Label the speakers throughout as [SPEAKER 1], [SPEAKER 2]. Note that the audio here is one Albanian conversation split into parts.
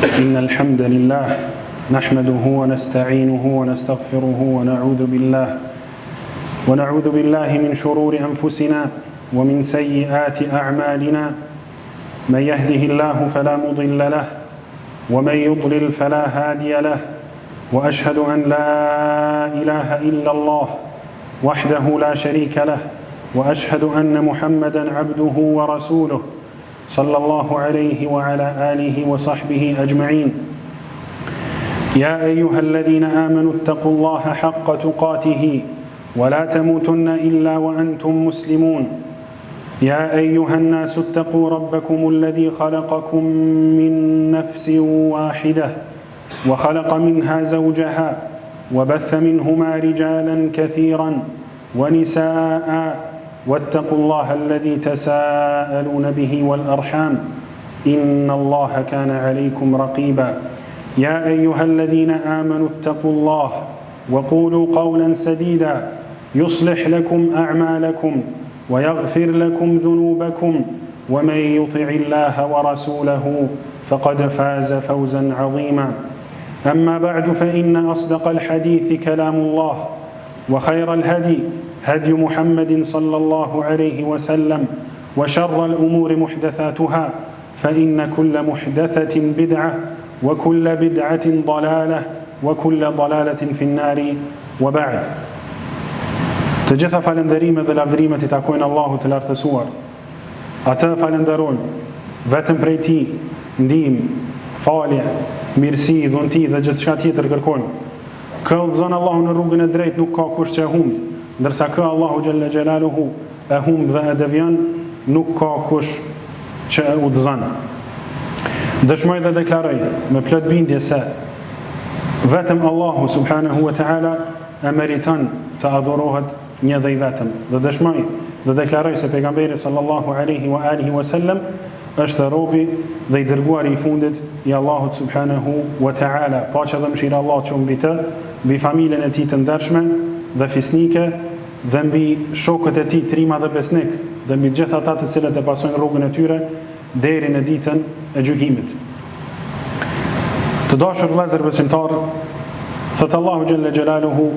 [SPEAKER 1] إن الحمد لله نحمده ونستعينه ونستغفره ونعوذ بالله من شرور أنفسنا ومن سيئات أعمالنا من يهده الله فلا مضل له ومن يضلل فلا هادي له وأشهد أن لا إله إلا الله وحده لا شريك له وأشهد أن محمدا عبده ورسوله صلى الله عليه وعلى آله وصحبه أجمعين. يا أيها الذين آمنوا اتقوا الله حق تقاته ولا تموتن إلا وأنتم مسلمون. يا أيها الناس اتقوا ربكم الذي خلقكم من نفس واحدة وخلق منها زوجها وبث منهما رجالا كثيرا ونساء واتقوا الله الذي تساءلون به والأرحام إن الله كان عليكم رقيبا. يا أيها الذين آمنوا اتقوا الله وقولوا قولا سديدا يصلح لكم أعمالكم ويغفر لكم ذنوبكم ومن يطع الله ورسوله فقد فاز فوزا عظيما. أما بعد فإن أصدق الحديث كلام الله وخير الهدي هدي محمد صلى الله عليه وسلم وشر الأمور محدثاتها فإن كل محدثة بدعة وكل بدعة ضلالة وكل ضلالة في النار وبعد. Të gjitha falënderimet dhe lavdërimet i takojnë Allahut të lartësuar. Atë falenderojmë, vetëm prej Tij ndihmë, falje, mirësi, dhunti dhe gjithçka tjetër kërkojmë. Kë udhëzon Allahu në rrugën e drejtë nuk ka kush që e humb, ndërsa kë Allahu xhalla xhelaluhu e humb dhe e devion nuk ka kush që e udhëzon. Dëshmoj dhe deklaroj me plot bindje se vetëm Allahu subhanahu wa taala e meriton të adhurohet një dhe i vetëm. Dhe dëshmoj dhe deklaroj se pejgamberi sallallahu alaihi wa alihi wasallam është robi dhe i dërguari i fundit i Allahut subhanahu wa taala. Paqja dhe mëshira e Allahut qoftë mbi të, mbi familjen e tij të ndershme dhe fisnike dhe mbi shokët e tij trima dhe besnik dhe mbi gjithë ata të cilët e pasojnë rrugën e tyre deri në ditën e gjykimit. Të dashur vëllezër besimtar, thot Allahu xhalla xjalaluhu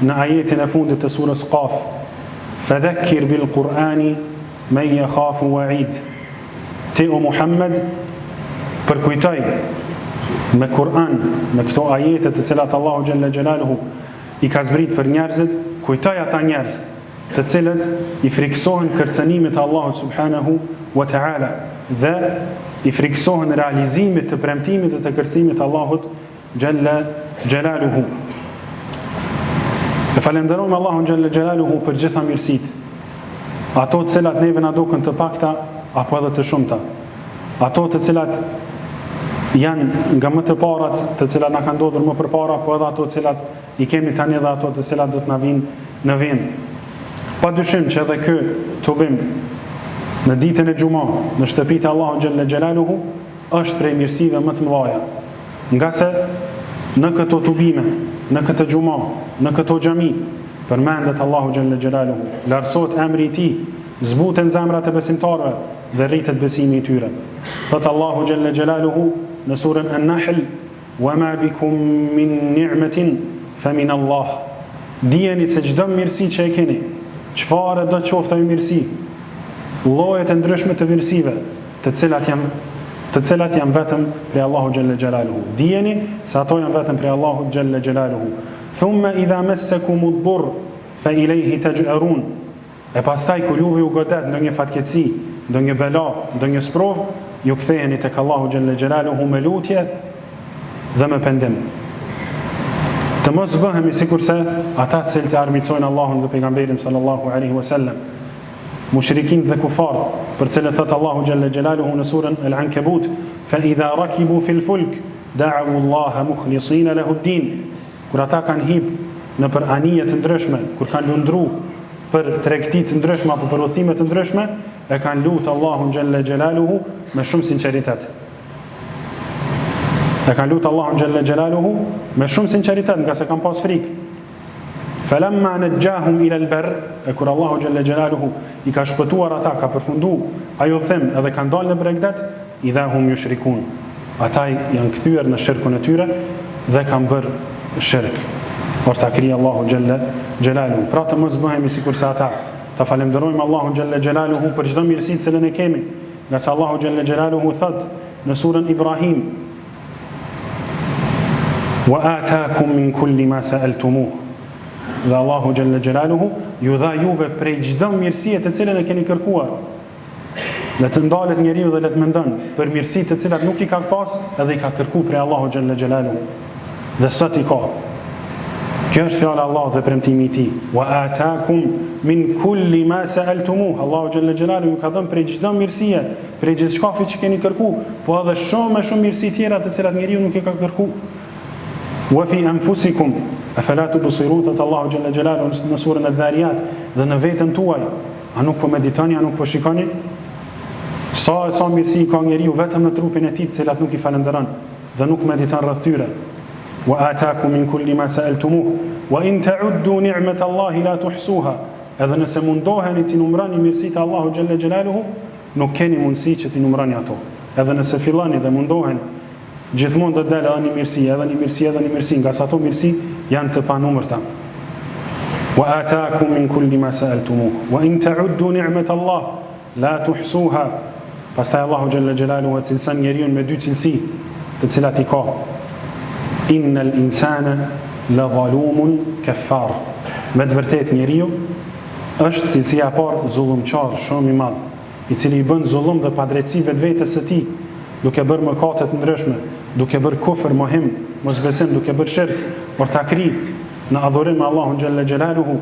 [SPEAKER 1] në ajetin e fundit të surës Qaf, fadhakkir bil Qur'ani man yakhafu wa'id. Ti o Muhammed përkujtoj me Kur'an, me këto ajete të cilat Allahu xhalla xjalaluhu i ka zbrit për njerëzit, kujtoj ata njerëz të cilët i friksohen kërcënimit të Allahut subhanahu wa ta'ala dhe i friksohen realizimit të premtimit dhe të kërcimit të Allahut xhalla xjalaluhu. E falenderojmë Allahun xhalla xjalaluhu për gjitha mirësitë, ato të cilat neve na duken të pakta apo edhe të shumta, ato të cilat janë nga më të parat të cilat na kanë ndodhur më përpara, apo edhe ato të cilat i kemi tani dhe ato të cilat do të na vinë në vend. Padyshim që edhe ky tubim në ditën e xumë në shtëpitë e Allahut xhalla xjalaluhu është prej mirësive më të mëdha, nga se në këto tubime, në këtë xumë, në këto xhami përmendet Allahu xhalla xjalaluhu, lartësohet emri i Tij, zbuten zemrat e besimtarëve dhe rritet besimi i tyre. Thot Allahu xhalla xjalaluhu në surën An-Nahl, "Wama bikum min ni'matin famin Allah." Dijeni se çdo mirësi që e keni, çfarë do të qoftë ajo mirësi, llojet e ndryshme të mirësive, të cilat janë vetëm prej Allahu xhalla xjalaluhu. Dijeni se ato janë vetëm prej Allahu xhalla xjalaluhu. Thumma idha massakumud durr fa ilayhi taj'arun. E pastaj kur juve u godet ndonjë fatkeqësi, ndonjë bela, ndonjë sprov, ju ktheheni tek Allahu xhalla xjalaluhu me lutje dhe me pendim. Të mos bëhemi sikurse ata të cilët armiqsojnë Allahun dhe pejgamberin sallallahu alaihi wasallam, mushrikin dhe kufar, për cilët thot Allahu xhalla xjalaluhu në surën Al-Ankabut, fa idha rakibu fil fulk da'u Allah mukhlisina lahu ad-din. Kur ata kanë hip në për anije të ndryshme, kur kanë lundru për tregti të ndryshme apo për udhime të ndryshme, e kanë lutur Allahun xhalla xjalaluhu me shumë sinqeritet. E kanë lutur Allahun xhalla xjalaluhu me shumë sinqeritet, nga se kanë pas frikë. Falamma najjahum ila al-barr, e kur Allahu xhalla xjalaluhu i ka shpëtuar ata, ka përfundu ajo them edhe kanë dalë në bregdet, idha hum yushrikun. ata janë kthyer në shirkun e tyre dhe kanë bërë shirk. Por ta krij Allahu xhalla xhelaluhu. Pra të mos bëhemi sikur se ata. Ta falenderojmë Allahun xhalla xhelaluhu për çdo mirësi që ne kemi. Nga se Allahu xhalla xhelaluhu thot në surën Ibrahim: "Wa ataakum min kulli ma sa'altumuh." Dhe Allahu xhalla xhelaluhu ju dha juve prej çdo mirësie të cilën e keni kërkuar. Le të ndalet njeriu dhe le të mendon për mirësitë të cilat nuk i ka pas edhe i ka kërkuar prej Allahu xhalla xhelaluhu. Dhe sot i ka. Kjo është fjala Allah dhe premtimi i tij. Wa ataakum min kulli ma sa'altumuh. Allahu xhalla xhelaluhu ju ka dhënë prej çdo mirësie, prej gjithçka që keni kërkuar, po edhe shumë mirësi tjera të cilat njeriu nuk i ka kërkuar. Wa fi anfusikum afala tubsirun. Allahu xhalla xhelaluhu në surën Adh-Dhariyat, dhe në veten tuaj, a nuk po meditoni, a nuk po shikoni? Sa mirësi ka njeriu vetëm në trupin e tij, të cilat nuk i falenderon dhe nuk mediton rreth tyre. Wa ataakum min kulli ma sa'altumuh wa in ta'uddu ni'mat Allahi la tuhsuha. Edhe nëse mundoheni të numroni mirësitë e Allahu xhalla xhelaluhu, nuk keni mundësi që të numroni ato. Edhe nëse filloni dhe mundoheni, gjithmonë do të dalë edhe një mirësi, edhe një mirësi, edhe një mirësi, nga sa ato mirësi janë të panumërta. Wa ataakum min kulli ma sa'altumuh wa in ta'uddu ni'mat Allah la tuhsuha. Pastaj Allahu xhalla xhelaluhu e cilëson njeriu me dy cilësi, të cilat i ka. Innal insana la zalumun kaffar. Me të vërtetë njeriu është cilësia e parë zullumçar, shumë i madh, i cili i bën zullum dhe padrejtësi vetvetes së tij, duke bërë mëkate të ndryshme, duke bërë kufër, mohim, mosbesim, duke bërë shirk, por ta krij në adhurim Allahun xhalla xhelaluhu.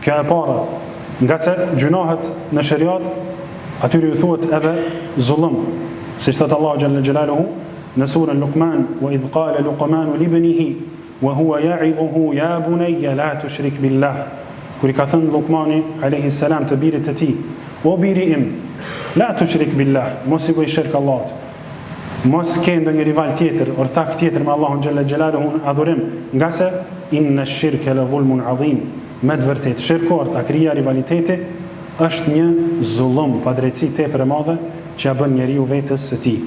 [SPEAKER 1] Kjo e para, nga se gjunahet në shariat atyre ju thuhet edhe zullum, siç thot Allahu xhalla xhelaluhu në surën Luqman: "Wa idh qala Luqmanu libnihi wa huwa ya'idhuhu ya bunayya la tushrik billah." Kur i ka thënë Luqmani alayhi salam të birit të tij: "O biri im, la tushrik billah", mos i bëj shirk Allahut. Mos ke ndonjë rival tjetër, ortak tjetër me Allahun xhalla xhelaluhu në adhurim, nga se inna ash-shirka la zulmun adhim. Me të vërtetë shirku, ortakria, rivaliteti është një zullum, padrejtësi tepër e madhe që ja bën njeriu vetes së tij.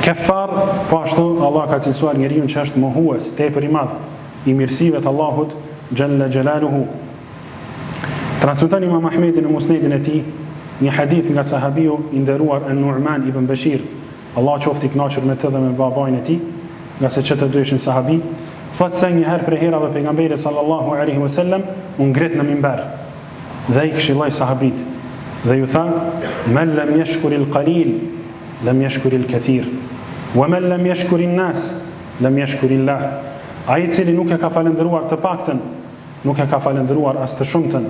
[SPEAKER 1] Kafar, po ashtu Allah ka cilësuar njeriu që është mohues tepër i madh i mirësive të Allahut xhalla xhelaluhu. Transmeton Imam Ahmedi në Musnedin e tij një hadith nga sahabiu i nderuar An-Nu'man ibn Bashir, Allah qoftë i kënaqur me të dhe me babain e tij, nga se çdo dy ishin sahabi. Thot se një herë prej herave pejgamberi sallallahu alaihi wasallam u ngrit në mimbar dhe i këshilloi sahabit dhe ju tha: "Man lam yashkur al-qalil lam yashkur al-kathir wa man lam yashkur an-nas lam yashkur Allah." Ai i cili nuk e ka falendëruar të paktën, nuk e ka falendëruar as të shumtën.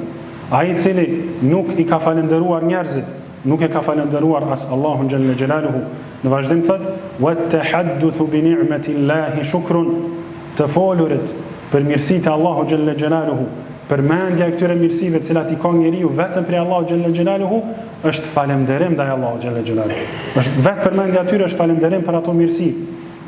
[SPEAKER 1] Ai i cili nuk i ka falendëruar njerëzit, nuk e ka falendëruar as Allahun xhalla xhelaluhu. Në vazhdim thot: "Wat-tahadduthu bi ni'mati Allahi shukrun." Të folurit për mirësitë e Allahu xhalla xhelaluhu, përmendja e këtyre mirësive të cilat i ka njeriu vetëm për Allahu xhalla xhelaluhu, është falënderim ndaj Allahu xhalla xhelaluhu. Është vetë përmendja e tyre është falënderim për ato mirësi.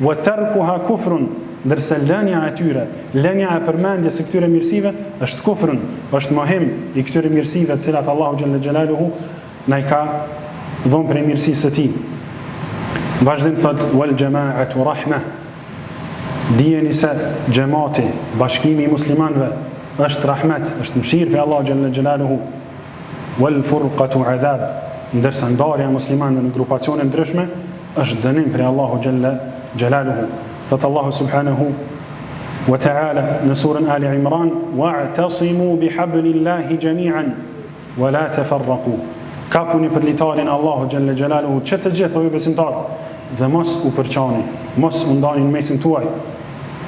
[SPEAKER 1] Wa tarkuha kufrun, ndërsa lënia e tyre, lënia e përmendjes së këtyre mirësive është kufrun, është mohim i këtyre mirësive të cilat Allahu xhalla xhelaluhu na i ka dhënë për mirësisë së tij. Vazhdim thot: "Wal jama'atu rahmah." Dijeni se xhamati, bashkimi i muslimanëve është rahmet, është mëshirë për Allahu xhalla xhelaluhu. Wal furqatu adhab, ndërsa ndarja e muslimanëve në grupacione ndryshme është dënim për Allahu xhalla xhelaluhu. Thot Allahu subhanahu wa ta'ala në surën Ali Imran: "Wa'tasimu bihablillahi jami'an wa la tafarraqu." Kapuni për litarin Allahu xhalla xhelaluhu, që të gjithë o ju besimtarë, dhe mos u përçani, mos u ndani në mesin tuaj.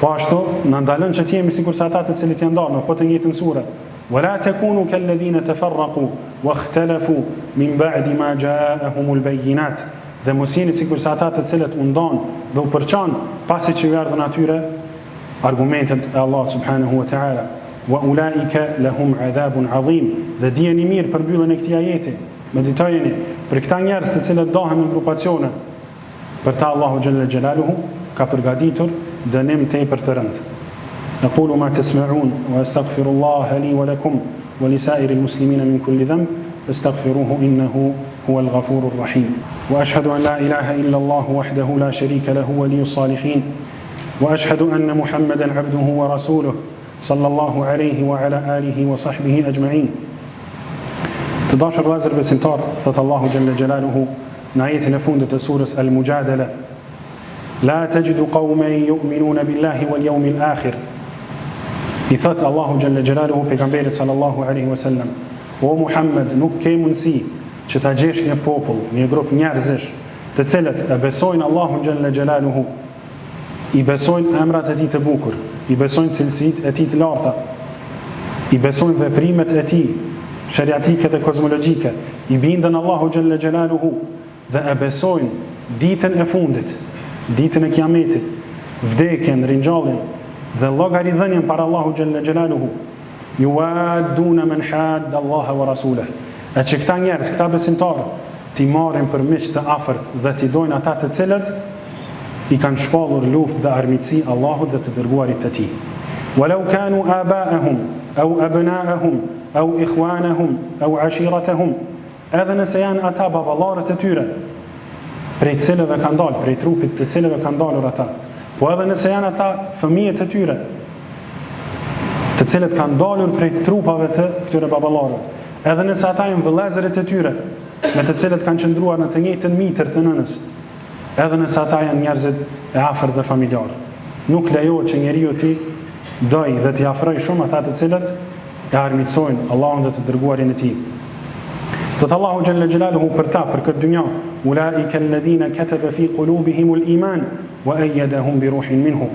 [SPEAKER 1] Po ashtu na ndalon që të jemi sikur sa ata të cilët janë ndarë, po të njëjtën sure. "Wala takunu kalladhina tafarraqu wakhtalafu min ba'di ma ja'ahumul bayyinat." Dhe mos jeni sikur sa ata të cilët u ndan dhe u përçan pasi që ju erdhën atyre argumentet e Allah subhanahu wa ta'ala. "Wa ulaika lahum 'adhabun 'adhim." Dhe dijeni mirë për mbylljen e këtij ajeti. Meditojeni për këta njerëz të cilët dahen në grupacione. Për ta Allahu xhalla xhelaluhu ka përgatitur dënim tepër të rëndë. Aqulu ma tasma'un wa astaghfirullaha li wa lakum wa li sa'iril muslimina min kulli dhanb fastaghfiruhu innahu هو الغفور الرحيم وأشهد أن لا إله إلا الله وحده لا شريك له ولي الصالحين وأشهد أن محمدا عبده ورسوله صلى الله عليه وعلى آله وصحبه أجمعين. تداشر وازر بسنتار ثت الله جل جلاله نعيت نفوندة سورة المجادلة لا تجد قوما يؤمنون بالله واليوم الآخر. ثت الله جل جلاله بيغمبير صلى الله عليه وسلم ومحمد nuk ke mundësi që ta gjesh një popull, një grup njerëzish të cilët e besojnë Allahun xhalla xhelaluhu, i besojnë emrat e tij të bukur, i besojnë cilësitë e tij të larta, i besojnë veprimet e tij shariatike dhe kozmologjike, i bindën Allahu xhalla xhelaluhu dhe e besojnë ditën e fundit, ditën e kiametit, vdekjen, ringjalljen dhe llogaridhënien para Allahu xhalla xhelaluhu. Yuwadduna man hadda Allah wa rasulahu. E që këta njerëz, këta besimtarë, ti marrin për miq të afërt dhe ti dojnë ata të cilët i kanë shpallur luftë dhe armiqësi Allahut dhe të dërguarit të tij. Walau kanu aba'ahum aw abna'ahum aw ikhwanahum aw ashiratahum. Edhe nëse janë ata baballarët e tyre, prej cilëve kanë dalë, prej trupit të cilëve kanë dalur ata, po edhe nëse janë ata fëmijët e tyre, të cilët kanë dalur prej trupave të këtyre baballarëve, edhe nëse ata janë vëllezërit e tyre, me të cilët kanë qëndruar në të njëjtën mitër të nënës, edhe nëse ata janë njerëzit e afërt dhe familjar. Nuk lejohet që njeriu ti doj dhe t'i afroj shumë ata të cilët e armiqsojnë Allahun dhe të dërguarin e tij. Thot Allahu xhalla xhelaluhu për ta, për këtë dynja, ulaika alladhina kataba fi qulubihimul iman wa ayyadahum bi ruhin minhu.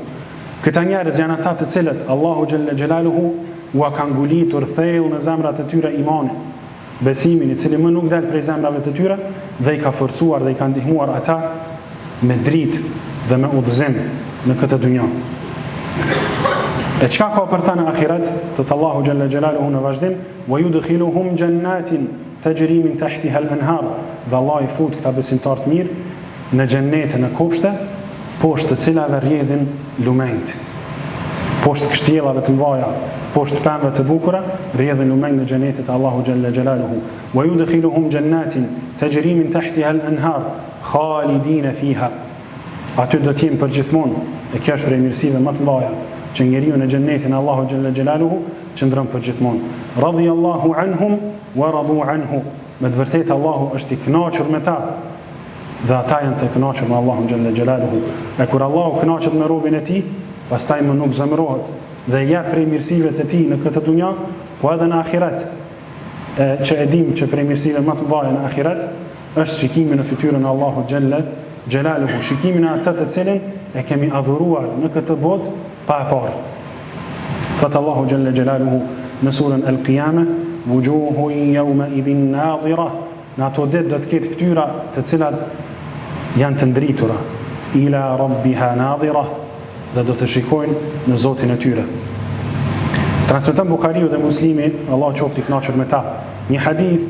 [SPEAKER 1] Këta njerëz janë ata të cilët Allahu xhalla xhelaluhu u ka ngulitur thellë në zemrat e tyre imanin, besimin i cili më nuk dal prej zemrave të tyre dhe i ka forcuar dhe i ka ndihmuar ata me dritë dhe me udhëzim në këtë dynja. E çka ka për ta në ahiret? Thot Allahu xhalla xhelaluhu në vazhdim, wa yudkhiluhum jannatin tajri min tahtiha al-anhar. Dhe Allah i fut këta besimtar të mirë në xhennete, në kopshte, poshtë të cilave rrjedhin lumenjt. Poshtë kështjellave të mëdha, poshtë pemëve të bukura, rrjedhin lumenjt në xhenetet e Allahu xhalla xhelaluhu. Wa yudkhiluhum jannatin tajri min tahtiha al-anhar khalidin fiha. Aty do të jenë përgjithmonë, e kjo është prej mirësive më të mëdha, që njeriu në xhenetin e Allahu xhalla xhelaluhu qëndron përgjithmonë. Radiyallahu anhum wa radu anhu. Me të vërtetë Allahu është i kënaqur me ta dhe ata janë të kënaqur me Allahun xhalla xhelaluhu. E kur Allahu kënaqet me robën e tij, pastaj më nuk zemërohet dhe jep prej mirësive të tij në këtë dunja, po edhe në ahiret. Që e dim që prej mirësive më të mëdha në ahiret është shikimi në fytyrën e Allahut xhalla xhelaluhu, shikimin e atë të cilin e kemi adhuruar në këtë botë pa e parë. Thot Allahu xhalla xhelaluhu në surën Al-Qiyamah, wujuhu yawma idhin nadhira. Në ato ditë do të ketë fytyra të cilat janë të ndritura, ila rabbiha nadhira, dhe do të shikojnë në Zotin e tyre. Transmeton Buhariu dhe Muslimi, Allah qoftë i kënaqur me ta, një hadith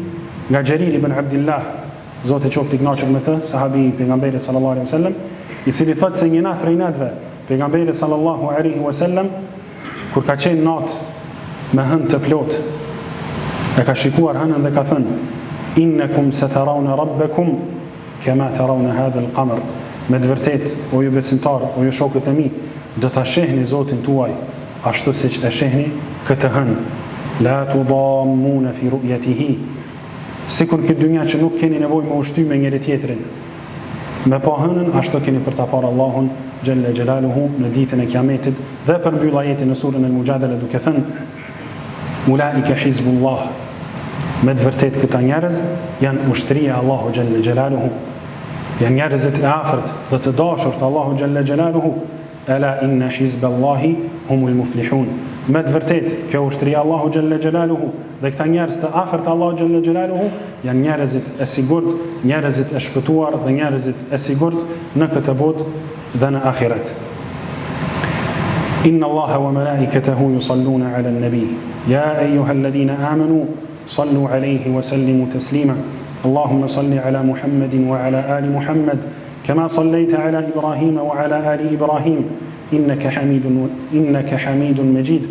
[SPEAKER 1] nga Xherir ibn Abdullah, Zoti qoftë i kënaqur me të, sahabi i pejgamberit sallallahu alaihi wasallam, i cili thotë se një natë prej natëve, pejgamberi sallallahu alaihi wasallam, kur ka qenë natë me hënë të plot, e ka shikuar hënën dhe ka thënë: innakum satarawna rabbakum kama tarawna hadha al-qamar. Me të vërtetë, o ju besimtar, o ju shokët e mi, do ta shehni Zotin tuaj ashtu siç e shehni këtë hënë. La tudammuna fi ru'yatihi. Sikur këtë dynja që nuk keni nevojë me ushtyme njëri tjetrin. Me pa hënën ashtu keni për ta parë Allahun xhalla xhelaluhu në ditën e kiametit, dhe përmbyll ajetin në surën Al-Mujadala duke thënë: ulaika hizbullah. Me të vërtetë këta njerëz janë ushtria e Allahu xhalla xhelaluhu. Janë njerëzit e afërt dhe të dashur të Allahu xhalla xhelaluhu. Ala inna hizballahi humul muflihun. Me të vërtetë kjo ushtria e Allahu xhalla xhelaluhu dhe këta njerëz të afërt të Allahu xhalla xhelaluhu janë njerëzit e sigurt, njerëzit e shpëtuar dhe njerëzit e sigurt në këtë botë dhe në ahiret. Inna Allaha wa malaikatahu yusalluna ala an-nabi. Ya ayyuhalladhina amanu sallu alayhi wa sallimu taslima. اللهم صل على محمد وعلى آل محمد كما صليت على إبراهيم وعلى آل إبراهيم إنك حميد مجيد.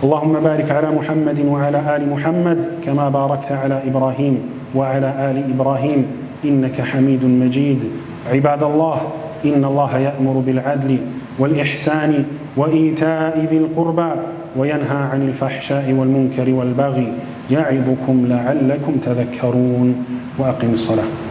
[SPEAKER 1] اللهم بارك على محمد وعلى آل محمد كما باركت على إبراهيم وعلى آل إبراهيم إنك حميد مجيد. عباد الله، إن الله يأمر بالعدل والإحسان وإيتاء ذي القربى وينهى عن الفحشاء والمنكر والبغي يعظكم لعلكم تذكرون. وأقم الصلاة.